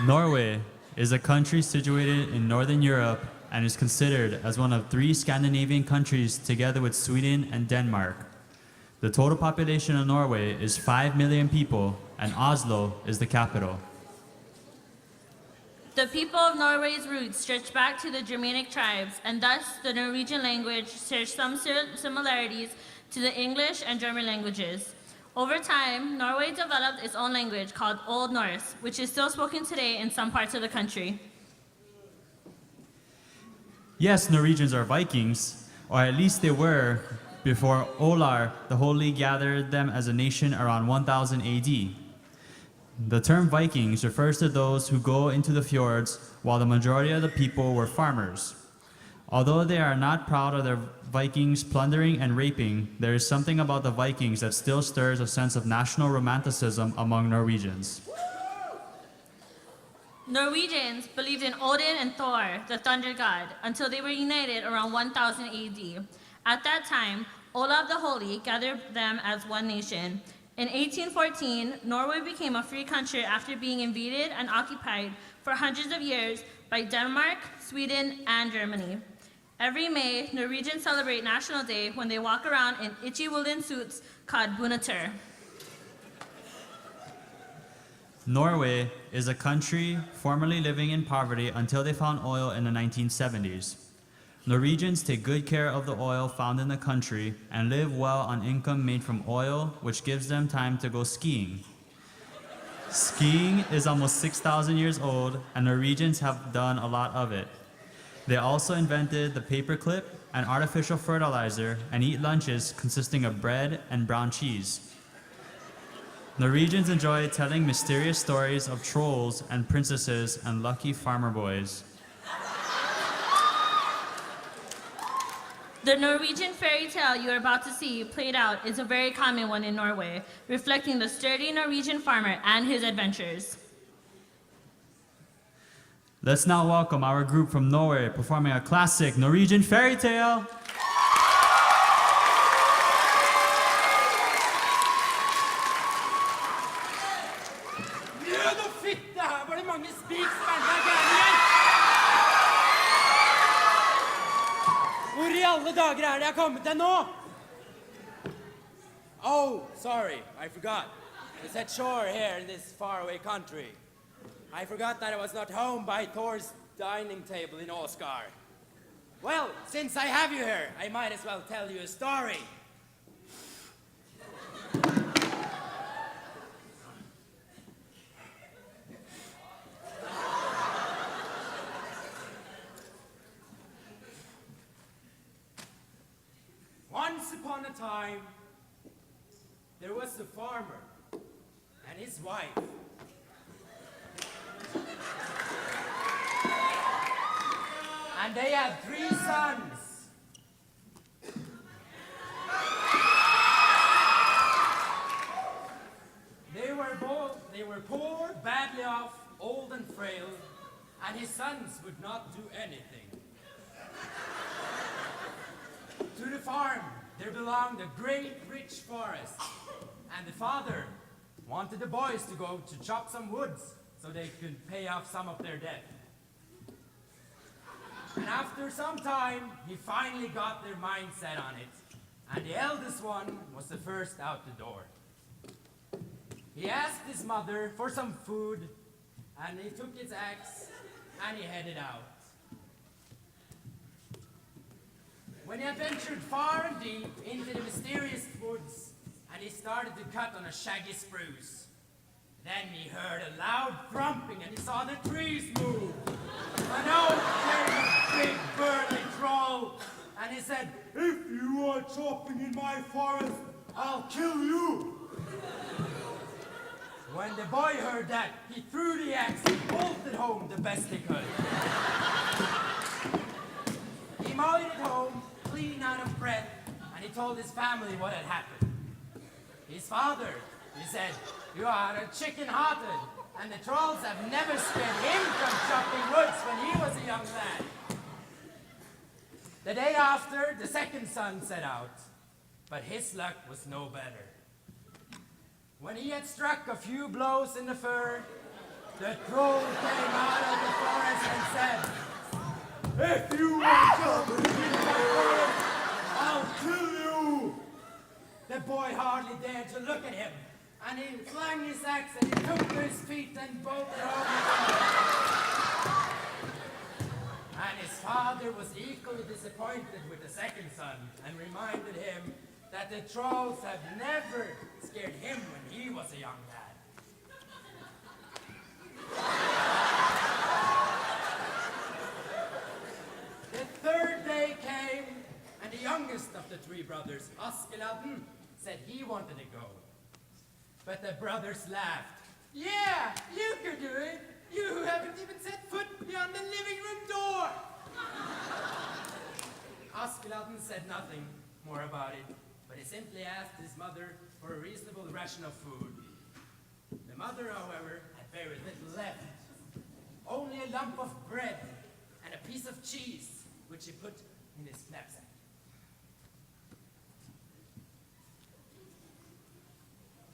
Norway is a country situated in Northern Europe and is considered as one of 3 Scandinavian countries together with Sweden and Denmark. The total population of Norway is 5 million people, and Oslo is the capital. The people of Norway's roots stretch back to the Germanic tribes, and thus the Norwegian language shares some similarities to the English and German languages. Over time, Norway developed its own language called Old Norse, which is still spoken today in some parts of the country. Yes, Norwegians are Vikings, or at least they were before Olar the Holy gathered them as a nation around 1000 AD. The term Vikings refers to those who go into the fjords, while the majority of the people were farmers. Although they are not proud of their Vikings plundering and raping, there is something about the Vikings that still stirs a sense of national romanticism among Norwegians. Norwegians believed in Odin and Thor, the thunder god, until they were united around 1000 AD. At that time, Olav the Holy gathered them as one nation. In 1814, Norway became a free country after being invaded and occupied for hundreds of years by Denmark, Sweden, and Germany. Every May, Norwegians celebrate National Day when they walk around in itchy woolen suits called bunater. Norway is a country formerly living in poverty until they found oil in the 1970s. Norwegians take good care of the oil found in the country and live well on income made from oil, which gives them time to go skiing. Skiing is almost 6,000 years old, and Norwegians have done a lot of it. They also invented the paperclip and artificial fertilizer and eat lunches consisting of bread and brown cheese. Norwegians enjoy telling mysterious stories of trolls and princesses and lucky farmer boys. The Norwegian fairy tale you are about to see played out is a very common one in Norway, reflecting the sturdy Norwegian farmer and his adventures. Let's now welcome our group from Norway performing a classic Norwegian fairy tale. Mjød og fitte, her var det mange spik spennet gærne igjen. Hvor i alle dager er det jeg kommet til nå? Oh, sorry, I forgot. I set shore here in this faraway country. I forgot that I was not home by Thor's dining table in Oscar. Well, since I have you here, I might as well tell you a story. Once upon a time, there was a farmer and his wife. And they had 3 sons. They were poor, badly off, old and frail, and his sons would not do anything. To the farm, there belonged a great rich forest, and the father wanted the boys to go to chop some woods so they could pay off some of their debt. And after some time, he finally got their mind set on it, and the eldest one was the first out the door. He asked his mother for some food, and he took his axe, and he headed out. When he had ventured far and deep into the mysterious woods, and he started to cut on a shaggy spruce, then he heard a loud thrumping, and he saw the trees move. And out came a big burly troll, and he said, "If you are chopping in my forest, I'll kill you." When the boy heard that, he threw the axe and bolted home the best he could. He made it home, clean out of breath, and he told his family what had happened. His father, he said, "You are a chicken-hearted, and the trolls have never spared him from chopping woods when he was a young lad." The day after, the second son set out, but his luck was no better. When he had struck a few blows in the fur, The troll came out of the forest and said, "If you want trouble in my forest, I'll kill you." The boy hardly dared to look at him, and he flung his axe and he took to his feet and bolted home. And his father was equally disappointed with the second son and reminded him that the trolls had never scared him when he was a young lad. The third day came, and the youngest of the three brothers, Askeladden, said he wanted to go. But the brothers laughed. "Yeah, you could do it. You haven't even set foot beyond the living room door." Askeladden said nothing more about it, but he simply asked his mother for a reasonable ration of food. The mother, however, had very little left. Only a lump of bread and a piece of cheese, which he put in his knapsack.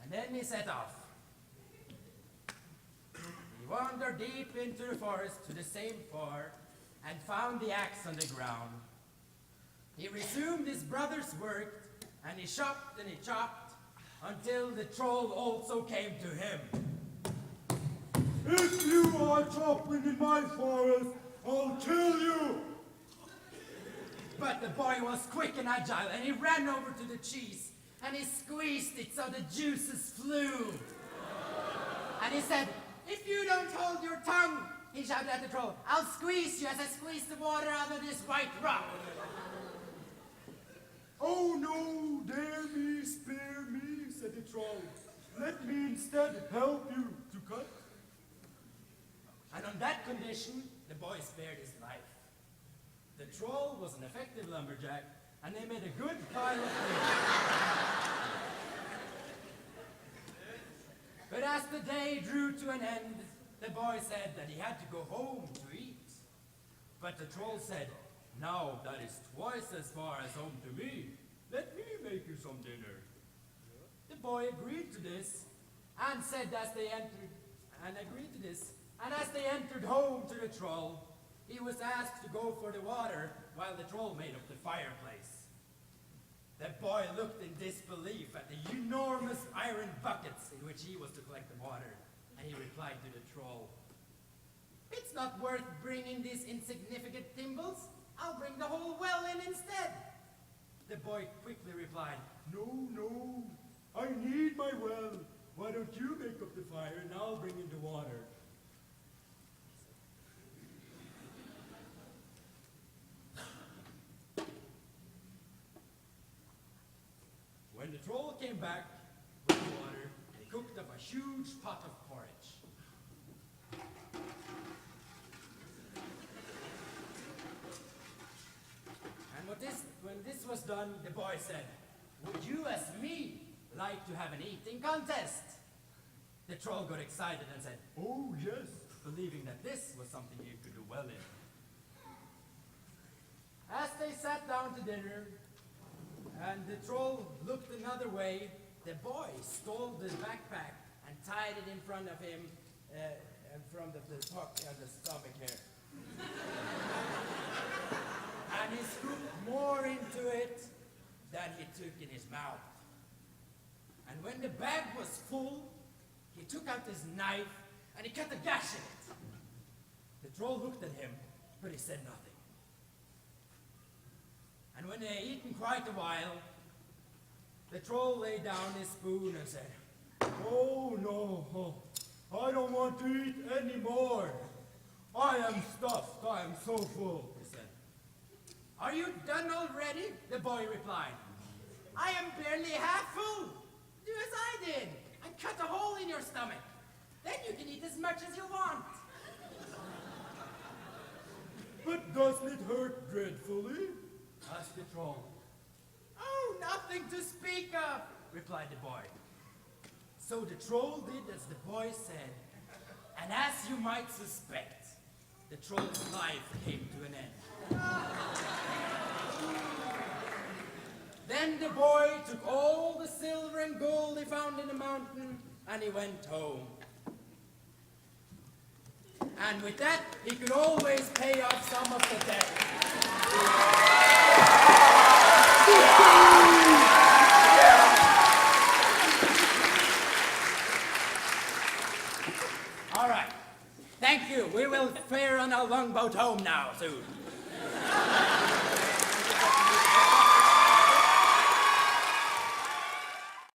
And then he set off. He wandered deep into the forest to the same far and found the axe on the ground. He resumed his brother's work, and he chopped until the troll also came to him. If you are chopping in my forest, I'll kill you! But the boy was quick and agile, and he ran over to the cheese, and he squeezed it so the juices flew. And he said, "If you don't hold your tongue," he shouted at the troll, "I'll squeeze you as I squeeze the water out of this white rock." Oh no, dare me, spare me, said the troll. Let me instead help you to cut. And on that condition, the boy spared his life. The troll was an effective lumberjack, and they made a good pile of wood. But as the day drew to an end, the boy said that he had to go home to eat. But the troll said, "Now that is twice as far as home to me. Let me make you some dinner." The boy agreed to this, and said as they entered home to the troll, he was asked to go for the water while the troll made up the fireplace. The boy looked in disbelief at the enormous iron buckets in which he was to collect the water, and he replied to the troll, "It's not worth bringing these insignificant thimbles. I'll bring the whole well in instead." The boy quickly replied, No, I need my well. Why don't you make up the fire and I'll bring in the water? When the troll came back with the water, he cooked up a huge pot of porridge. And when this was done, the boy said, "Would you, as me, like to have an eating contest?" The troll got excited and said, Oh yes. believing that this was something he could do well in. As they sat down to dinner, and the troll looked another way, the boy stole the backpack and tied it in front of him, in front of the stomach here. And he scooped more into it than he took in his mouth. And when the bag was full, he took out his knife and he cut a gash in it. The troll looked at him, but he said nothing. And when they had eaten quite a while, the troll laid down his spoon and said, Oh no, I don't want to eat anymore. I am stuffed, I am so full. he said. "Are you done already?" the boy replied. "I am barely half full. Do as I did and cut a hole in your stomach. Then you can eat as much as you want." But doesn't it hurt dreadfully? asked the troll. "Oh, nothing to speak of," replied the boy. So the troll did as the boy said, and as you might suspect, the troll's life came to an end. Then the boy took all the silver and gold he found in the mountain, and he went home. And with that, he could always pay off some of the debt. All right. Thank you. We will fare on our longboat home now soon.